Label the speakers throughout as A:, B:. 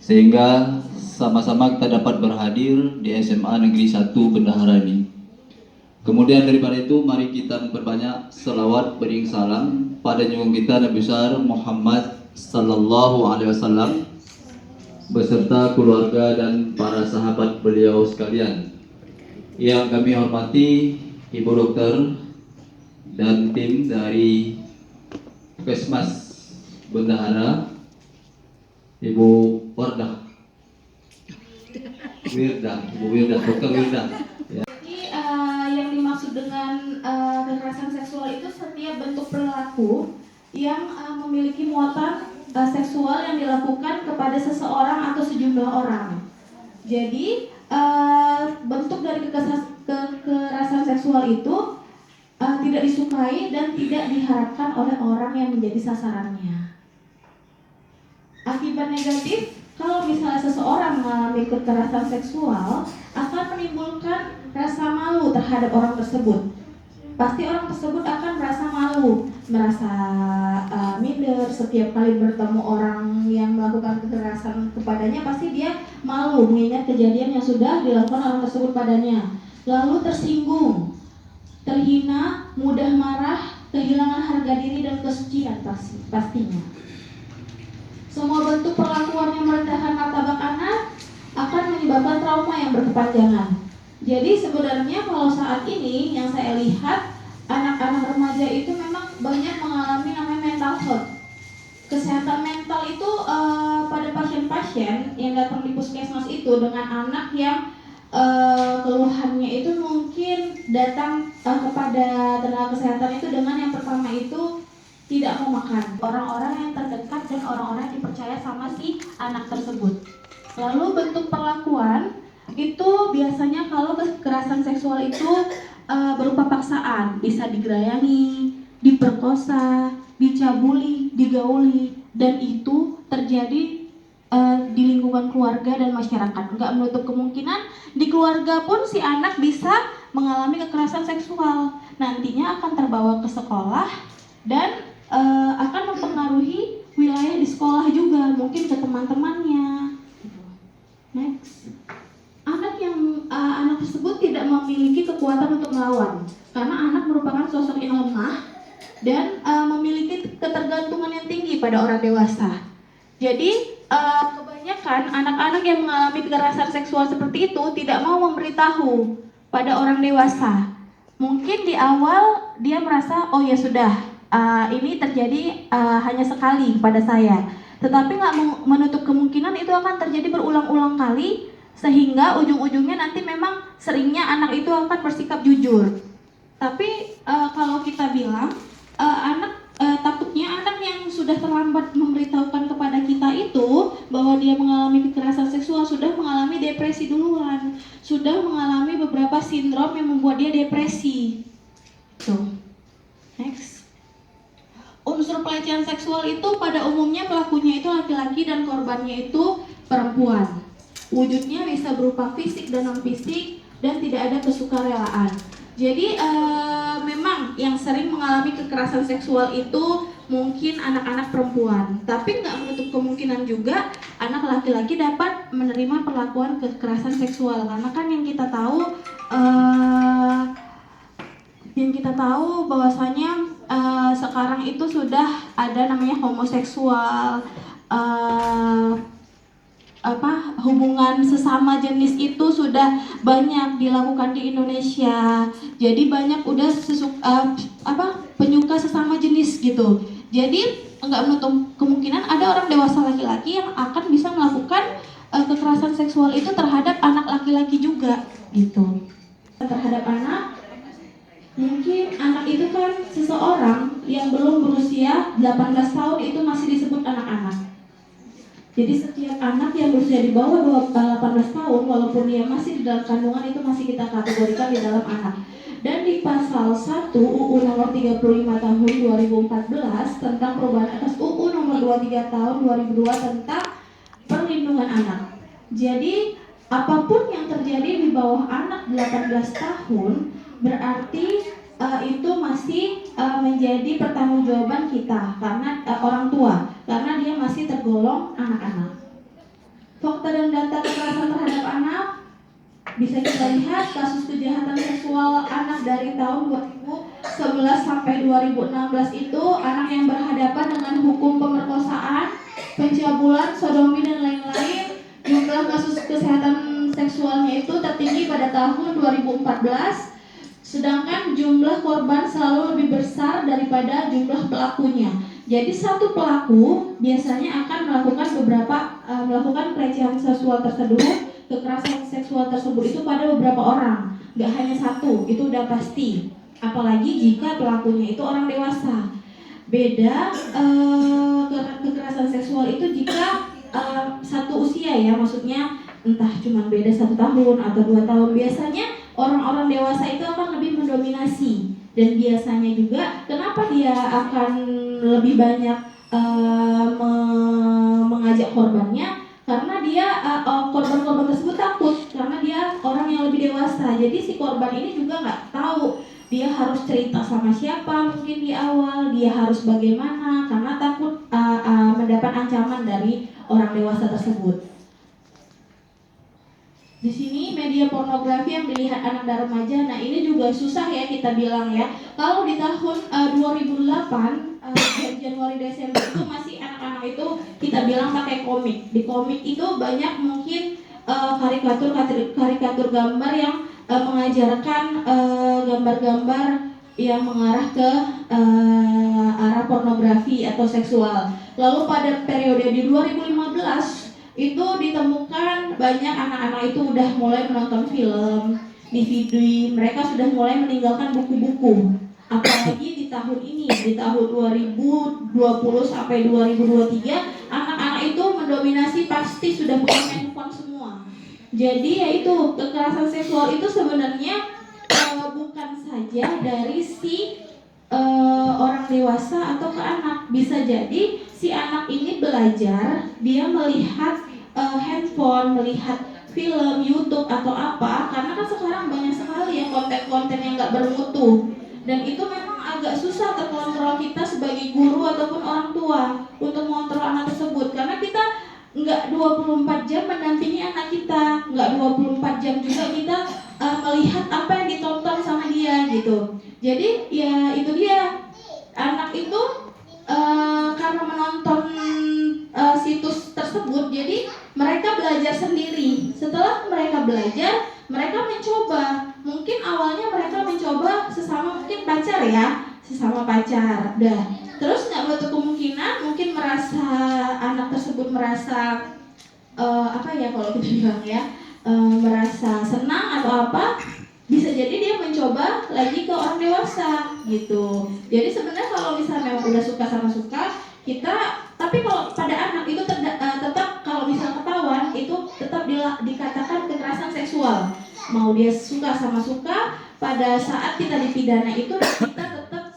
A: sehingga sama-sama kita dapat berhadir di SMA Negeri 1 Bendahara ini. Kemudian daripada itu, mari kita memperbanyak selawat beriring salam pada junjungan kita Nabi besar Muhammad sallallahu alaihi wasallam beserta keluarga dan para sahabat beliau sekalian. Yang kami hormati Ibu Dokter dan tim dari Puskesmas Bendahara, Ibu Ibu Wirda, Dokter Wirda. Ya.
B: Jadi yang dimaksud dengan kekerasan seksual itu setiap bentuk perilaku yang memiliki muatan seksual yang dilakukan kepada seseorang atau sejumlah orang. Jadi bentuk dari kekerasan seksual itu tidak disukai dan tidak diharapkan oleh orang yang menjadi sasarannya. Akibat negatif, kalau misalnya seseorang mengalami kekerasan seksual, akan menimbulkan rasa malu terhadap orang tersebut. Pasti orang tersebut akan merasa malu, merasa minder setiap kali bertemu orang yang melakukan kekerasan kepadanya. Pasti dia malu mengingat kejadian yang sudah dilakukan orang tersebut padanya. Lalu tersinggung, terhina, mudah marah, kehilangan harga diri dan kesucian pastinya. Semua bentuk perlakuan yang merendahkan martabat anak akan menyebabkan trauma yang berkepanjangan. Jadi sebenarnya kalau saat ini yang saya lihat, anak-anak remaja itu memang banyak mengalami namanya mental health. Kesehatan mental itu pada pasien-pasien yang datang di puskesmas itu dengan anak yang keluhannya itu mungkin datang kepada tenaga kesehatan itu dengan yang pertama itu tidak mau makan, orang-orang yang terdekat dan orang-orang yang dipercaya sama si anak tersebut. Lalu bentuk perlakuan itu biasanya kalau kekerasan seksual itu berupa paksaan, bisa digerayangi, diperkosa, dicabuli, digauli, dan itu terjadi di lingkungan keluarga dan masyarakat. Nggak menutup kemungkinan di keluarga pun si anak bisa mengalami kekerasan seksual. Nantinya akan terbawa ke sekolah dan akan mempengaruhi wilayah di sekolah juga, mungkin ke teman-temannya. Next, anak tersebut tidak memiliki kekuatan untuk melawan, karena anak merupakan sosok yang lemah dan memiliki ketergantungan yang tinggi pada orang dewasa. Jadi kebanyakan anak-anak yang mengalami kekerasan seksual seperti itu tidak mau memberitahu pada orang dewasa. Mungkin di awal dia merasa oh ya sudah, ini terjadi hanya sekali pada saya, tetapi nggak menutup kemungkinan itu akan terjadi berulang-ulang kali, sehingga ujung-ujungnya nanti memang seringnya anak itu akan bersikap jujur. Tapi kalau kita bilang takutnya anak yang sudah terlambat memberitahukan kepada kita itu bahwa dia mengalami kekerasan seksual sudah mengalami depresi duluan, sudah mengalami beberapa sindrom yang membuat dia depresi. Tuh. Next. Unsur pelecehan seksual itu pada umumnya pelakunya itu laki-laki dan korbannya itu perempuan. Wujudnya bisa berupa fisik dan non-fisik dan tidak ada kesukarelaan. Jadi memang yang sering mengalami kekerasan seksual itu mungkin anak-anak perempuan, tapi nggak menutup kemungkinan juga anak laki-laki dapat menerima perlakuan kekerasan seksual, karena kan yang kita tahu bahwasanya sekarang itu sudah ada namanya homoseksual, hubungan sesama jenis itu sudah banyak dilakukan di Indonesia. Jadi banyak udah penyuka sesama jenis gitu. Jadi nggak menutup kemungkinan ada orang dewasa laki-laki yang akan bisa melakukan kekerasan seksual itu terhadap anak laki-laki juga gitu. Terhadap anak, mungkin anak itu kan seseorang yang belum berusia 18 tahun itu masih disebut anak-anak. Jadi setiap anak yang berusia di bawah 18 tahun, walaupun dia masih di dalam kandungan, itu masih kita kategorikan di dalam anak. Dan di pasal 1 UU nomor 35 tahun 2014 tentang perubahan atas UU nomor 23 tahun 2002 tentang perlindungan anak. Jadi apapun yang terjadi di bawah anak 18 tahun berarti itu masih menjadi pertanggungjawaban kita karena orang tua, karena dia masih tergolong anak-anak. fakta dan data kekerasan terhadap anak, bisa kita lihat kasus kejahatan seksual anak dari tahun 2011 sampai 2016 itu anak yang berhadapan dengan hukum pemerkosaan, pencabulan, sodomi dan lain-lain. Jumlah kasus kesehatan seksualnya itu tertinggi pada tahun 2014, sedangkan jumlah korban selalu lebih besar daripada jumlah pelakunya. Jadi satu pelaku biasanya akan melakukan pelecehan seksual tersebut, kekerasan seksual tersebut itu pada beberapa orang, nggak hanya satu, itu udah pasti. Apalagi jika pelakunya itu orang dewasa. Beda kekerasan seksual itu jika satu usia ya, maksudnya entah cuma beda 1 tahun atau 2 tahun. Biasanya orang-orang dewasa itu akan lebih mendominasi, dan biasanya juga kenapa dia akan lebih banyak mengajak korbannya, karena dia korban-korban tersebut takut karena dia orang yang lebih dewasa. Jadi si korban ini juga nggak tahu dia harus cerita sama siapa mungkin di awal, dia harus bagaimana karena takut mendapat ancaman dari orang dewasa tersebut. Di sini media pornografi yang dilihat anak dan remaja. Nah, ini juga susah ya kita bilang ya. Kalau di tahun 2008 Januari Desember itu masih anak-anak itu kita bilang pakai komik. Di komik itu banyak mungkin karikatur gambar yang mengajarkan gambar-gambar yang mengarah ke arah pornografi atau seksual. Lalu pada periode di 2015 itu ditemukan banyak anak-anak itu udah mulai menonton film, DVD, mereka sudah mulai meninggalkan buku-buku. Apalagi di tahun ini, di tahun 2020 sampai 2023, anak-anak itu mendominasi pasti sudah punya handphone semua. Jadi yaitu kekerasan seksual itu sebenarnya bukan saja dari si orang dewasa atau ke anak. Bisa jadi si anak ini belajar, dia melihat handphone, melihat film, YouTube atau apa, karena kan sekarang banyak sekali ya konten-konten yang nggak bermutu, dan itu memang agak susah terkontrol kita sebagai guru ataupun orang tua untuk mengontrol anak tersebut, karena kita nggak 24 jam mendampingi anak kita, nggak 24 jam juga kita melihat apa yang ditonton sama dia gitu. Jadi ya itu dia, anak itu karena menonton situs tersebut, jadi mereka belajar sendiri. Setelah mereka belajar, mereka mencoba. Mungkin awalnya mereka mencoba sesama mungkin pacar ya, sesama pacar. Dah. Terus nggak menutup kemungkinan mungkin anak tersebut merasa apa ya kalau kita bilang ya, merasa senang atau apa. Bisa jadi dia mencoba lagi ke orang dewasa gitu. Jadi sebenarnya kalau misalnya memang udah suka sama suka, kita, tapi kalau pada anak itu tetap kalau misal ketahuan itu tetap dikatakan kekerasan seksual. Mau dia suka sama suka, pada saat kita dipidana itu kita tetap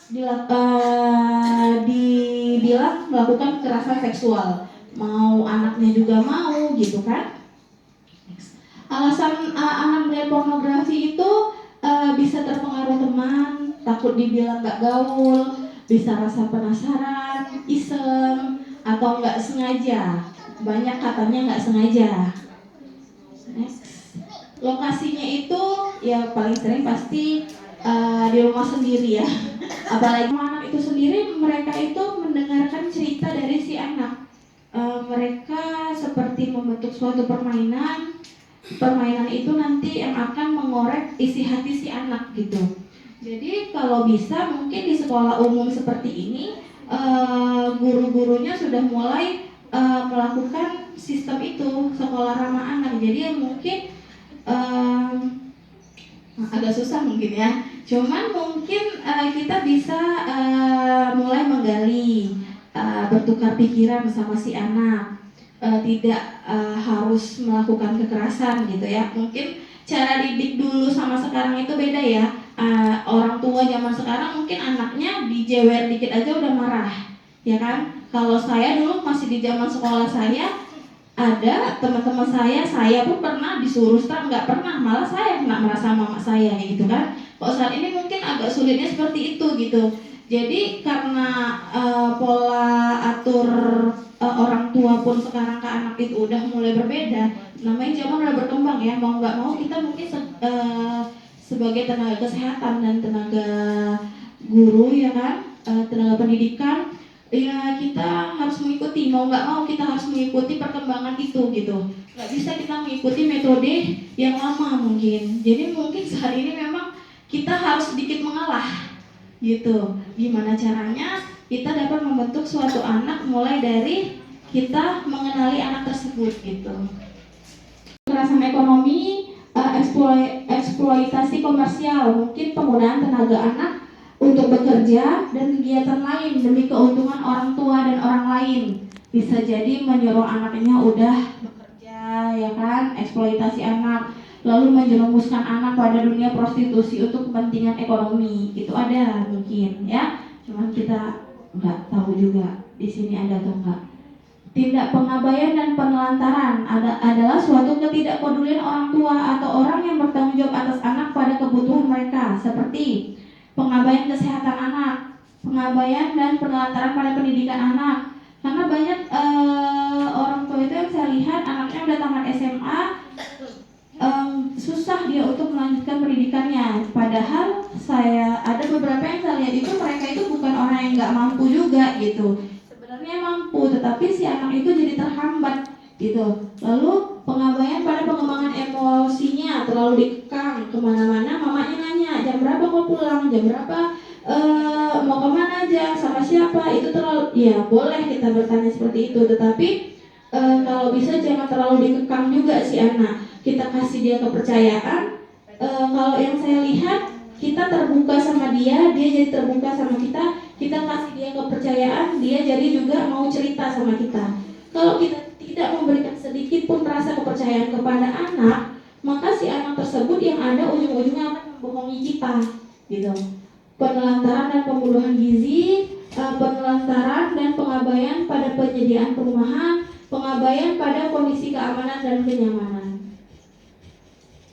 B: dibilang melakukan kekerasan seksual. Mau anaknya juga mau gitu kan. Alasan anak melihat pornografi itu bisa terpengaruh teman, takut dibilang gak gaul, bisa rasa penasaran, iseng, atau gak sengaja. Banyak katanya gak sengaja. Next. Lokasinya itu ya paling sering pasti di rumah sendiri ya. Apalagi anak itu sendiri, mereka itu mendengarkan cerita dari si anak. Mereka seperti membentuk suatu permainan itu nanti yang akan mengorek isi hati si anak gitu. Jadi kalau bisa mungkin di sekolah umum seperti ini guru-gurunya sudah mulai melakukan sistem itu, sekolah ramah anak. Jadi mungkin agak susah mungkin ya, cuman mungkin kita bisa mulai menggali, bertukar pikiran sama si anak. Tidak harus melakukan kekerasan gitu ya. Mungkin cara didik dulu sama sekarang itu beda ya. Orang tua zaman sekarang mungkin anaknya dijewer dikit aja udah marah, ya kan? Kalau saya dulu masih di zaman sekolah saya, ada teman-teman saya pun pernah disuruh strike, nggak pernah, malah saya kena merasa mama saya gitu kan. Kalau saat ini mungkin agak sulitnya seperti itu gitu. Jadi karena pola atur orang tua pun sekarang ke anak itu udah mulai berbeda. Namanya zaman udah berkembang ya, mau nggak mau kita mungkin sebagai tenaga kesehatan dan tenaga guru ya kan, tenaga pendidikan, ya kita harus mengikuti, mau nggak mau kita harus mengikuti perkembangan itu gitu. Nggak bisa kita mengikuti metode yang lama mungkin. Jadi mungkin saat ini memang kita harus sedikit mengalah gitu. Gimana caranya kita dapat membentuk suatu anak mulai dari kita mengenali anak tersebut gitu. Kekerasan ekonomi, eksploitasi komersial, mungkin penggunaan tenaga anak untuk bekerja dan kegiatan lain demi keuntungan orang tua dan orang lain. Bisa jadi menyuruh anaknya udah bekerja ya kan, eksploitasi anak, lalu menjerumuskan anak pada dunia prostitusi untuk kepentingan ekonomi. Itu ada mungkin ya, cuman kita nggak tahu juga di sini ada atau enggak. Tindak pengabaian dan penelantaran adalah suatu ketidakpedulian orang tua atau orang yang bertanggung jawab atas anak pada kebutuhan mereka, seperti pengabaian kesehatan anak, pengabaian dan penelantaran pada pendidikan anak. Karena banyak orang tua itu yang saya lihat anaknya udah tamat SMA, susah dia untuk melanjutkan pendidikannya. Padahal saya ada beberapa yang saya lihat itu mereka itu bukan orang yang nggak mampu juga gitu. Sebenarnya mampu, tetapi si anak itu jadi terhambat gitu. Lalu pengabaian pada pengembangan emosinya, terlalu dikekang kemana-mana. Mamanya nanya jam berapa kau pulang, jam berapa mau kemana aja, sama siapa. Itu terlalu, ya boleh kita bertanya seperti itu, tetapi kalau bisa jangan terlalu dikekang juga si anak. Kita kasih dia kepercayaan. Kalau yang saya lihat kita terbuka sama dia jadi terbuka sama kita kasih dia kepercayaan, dia jadi juga mau cerita sama kita. Kalau kita tidak memberikan sedikit pun rasa kepercayaan kepada anak, maka si anak tersebut yang ada ujung-ujungnya akan membohongi kita gitu. Penelantaran dan pembunuhan gizi, penelantaran dan pengabaian pada penyediaan perumahan, pengabaian pada kondisi keamanan dan kenyamanan.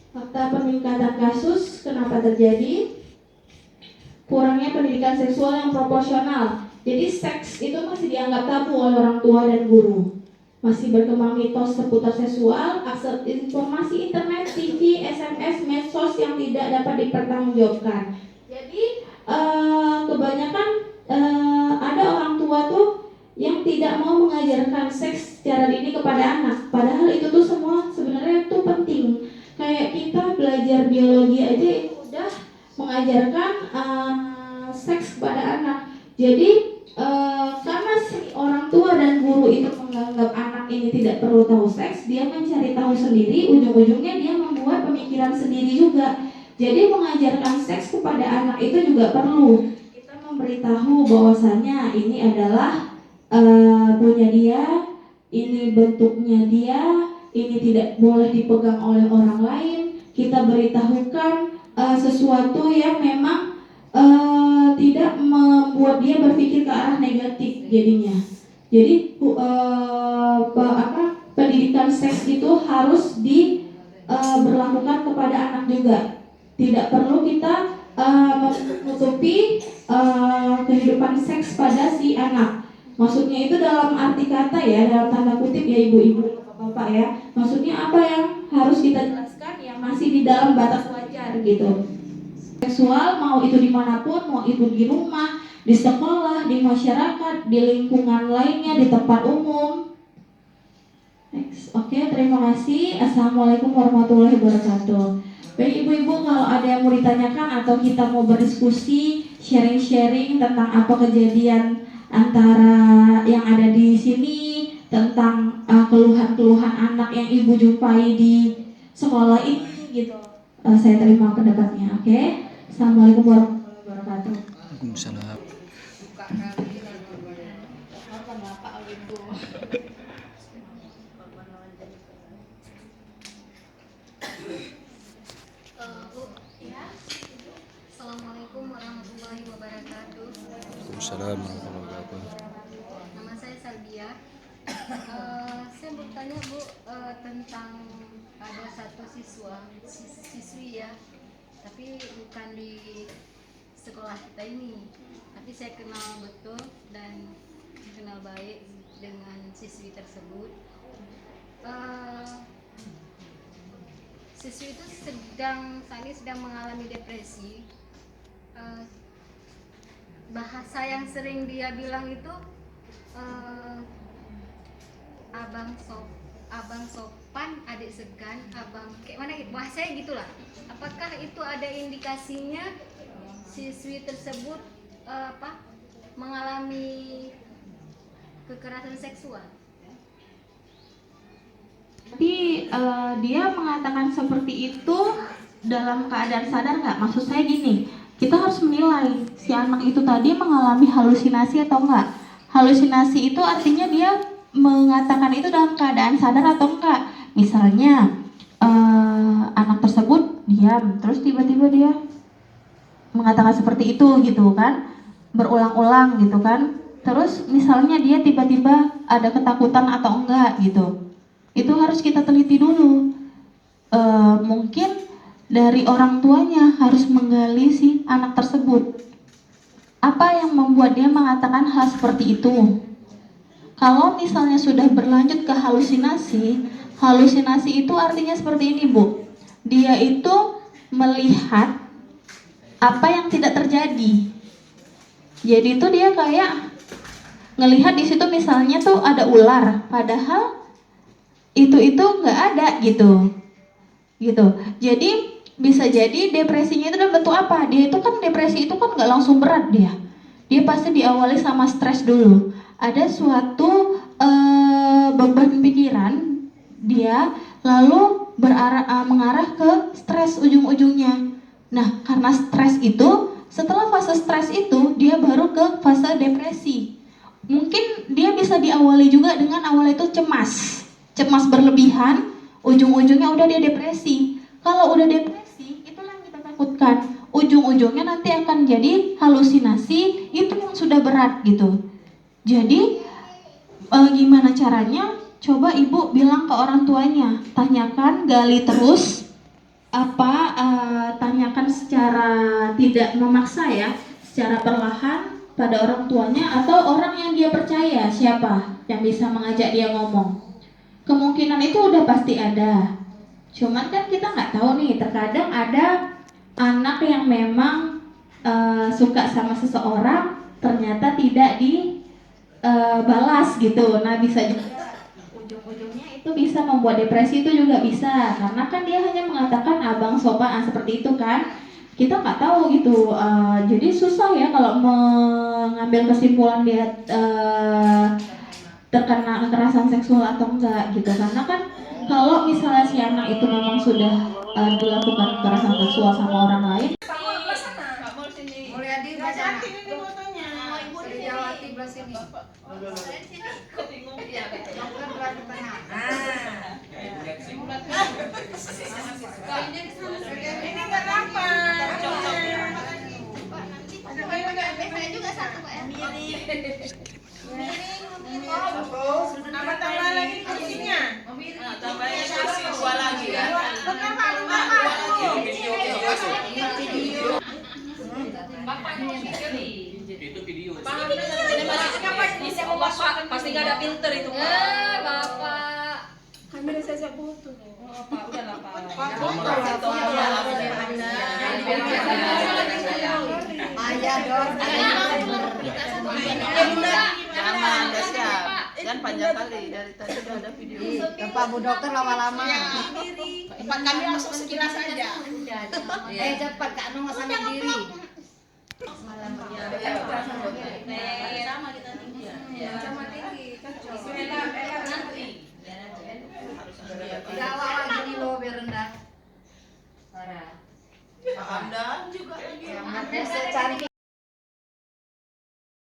B: Fakta peningkatan kasus kenapa terjadi? Kurangnya pendidikan seksual yang proporsional. Jadi seks itu masih dianggap tabu oleh orang tua dan guru. Masih berkembang mitos seputar seksual, akses informasi internet, TV, SMS, medsos yang tidak dapat dipertanggungjawabkan. Jadi kebanyakan ada orang tua tuh yang tidak mau mengajarkan seks secara dini kepada anak. Padahal itu tuh semua sebenarnya itu penting. Kayak kita belajar biologi aja itu udah mengajarkan seks kepada anak. Jadi karena si orang tua dan guru itu menganggap anak ini tidak perlu tahu seks, dia mencari tahu sendiri, ujung-ujungnya dia membuat pemikiran sendiri juga. Jadi mengajarkan seks kepada anak itu juga perlu. Kita memberitahu bahwasanya ini adalah punya dia, ini bentuknya dia, ini tidak boleh dipegang oleh orang lain. Kita beritahukan sesuatu yang memang tidak membuat dia berpikir ke arah negatif jadinya. Jadi pendidikan seks itu harus diberlakukan kepada anak juga. Tidak perlu kita menutupi kehidupan seks pada si anak. Maksudnya itu dalam arti kata ya, dalam tanda kutip ya ibu-ibu, bapak ya. Maksudnya apa yang harus kita jelaskan yang masih di dalam batas wajar gitu. Seksual mau itu dimanapun, mau itu di rumah, di sekolah, di masyarakat, di lingkungan lainnya, di tempat umum. Next. Oke, terima kasih. Assalamualaikum warahmatullahi wabarakatuh. Baik ibu-ibu, kalau ada yang mau ditanyakan atau kita mau berdiskusi, sharing-sharing tentang apa kejadian antara yang ada di sini, tentang keluhan-keluhan anak yang ibu jumpai di sekolah ini gitu. Saya terima pendapatnya, oke? Assalamualaikum warahmatullahi wabarakatuh.
C: Waalaikumsalam.
D: Bu, ya. Assalamualaikum warahmatullahi wabarakatuh.
C: Waalaikumsalam warahmatullahi wabarakatuh.
D: Nama saya Salbia. Saya mau tanya Bu tentang ada satu siswi ya, tapi bukan di sekolah kita ini, tapi saya kenal betul dan kenal baik. dengan siswi tersebut. Eh, Siswi itu saat ini sedang mengalami depresi. Eh, Bahasa yang sering dia bilang itu abang sopan, adik segan, abang kayak mana bahasanya gitulah. Apakah itu ada indikasinya siswi tersebut mengalami kekerasan seksual?
B: Tapi dia mengatakan seperti itu dalam keadaan sadar nggak? Maksud saya gini, kita harus menilai si anak itu tadi mengalami halusinasi atau enggak. Halusinasi itu artinya dia mengatakan itu dalam keadaan sadar atau enggak. Misalnya anak tersebut diam, terus tiba-tiba dia mengatakan seperti itu gitu kan, berulang-ulang gitu kan. Terus misalnya dia tiba-tiba ada ketakutan atau enggak gitu. Itu harus kita teliti dulu. Mungkin dari orang tuanya harus menggali si anak tersebut. Apa yang membuat dia mengatakan hal seperti itu? Kalau misalnya sudah berlanjut ke halusinasi, halusinasi itu artinya seperti ini, Bu. Dia itu melihat apa yang tidak terjadi. Jadi itu dia kayak ngelihat di situ misalnya tuh ada ular, padahal itu nggak ada gitu. Jadi bisa jadi depresinya itu dalam bentuk apa? Dia itu kan depresi itu kan nggak langsung berat dia pasti diawali sama stres dulu. Ada suatu beban pikiran dia, lalu mengarah ke stres ujung-ujungnya. Nah, karena stres itu, setelah fase stres itu dia baru ke fase depresi. Mungkin dia bisa diawali juga dengan awal itu cemas berlebihan, ujung-ujungnya udah dia depresi. Kalau udah depresi, itulah yang kita takutkan. Ujung-ujungnya nanti akan jadi halusinasi, itu yang sudah berat gitu. Jadi gimana caranya? Coba ibu bilang ke orang tuanya, tanyakan, gali terus, tanyakan secara tidak memaksa ya, secara perlahan pada orang tuanya atau orang yang dia percaya, siapa yang bisa mengajak dia ngomong. Kemungkinan itu udah pasti ada. Cuman kan kita nggak tahu nih, terkadang ada anak yang memang suka sama seseorang ternyata tidak dibalas gitu. Nah, bisa juga ujung-ujungnya itu bisa membuat depresi, itu juga bisa. Karena kan dia hanya mengatakan abang sopan seperti itu kan. Kita nggak tahu gitu. Jadi susah ya kalau mengambil kesimpulan dia terkena kekerasan seksual atau enggak gitu. Karena kan kalau misalnya si anak itu memang sudah dilakukan kekerasan seksual sama orang lain,
D: Mulyadi baca Jawati belah sini. Dokter belah di tengah.
E: Ini kenapa?
D: Saya juga satu Pak ya.
E: Apa tambah lagi kursinya? Tambahnya kursi 2 lagi ya.
F: Itu video.
E: Bisa Bapak pasti nggak ada filter itu Pak.
D: Bapak.
E: Kamera saya foto. Oh Pak, udah lah Pak.
G: Aja dong. Jangan Anda siap. Kan panjang kali dari tadi udah ada video. Tempat Bu Dokter lama-lama.
E: Tempat kami langsung sekilas aja.
G: Cepat Kak Nung sambil diri.
D: Sama kita tinggi.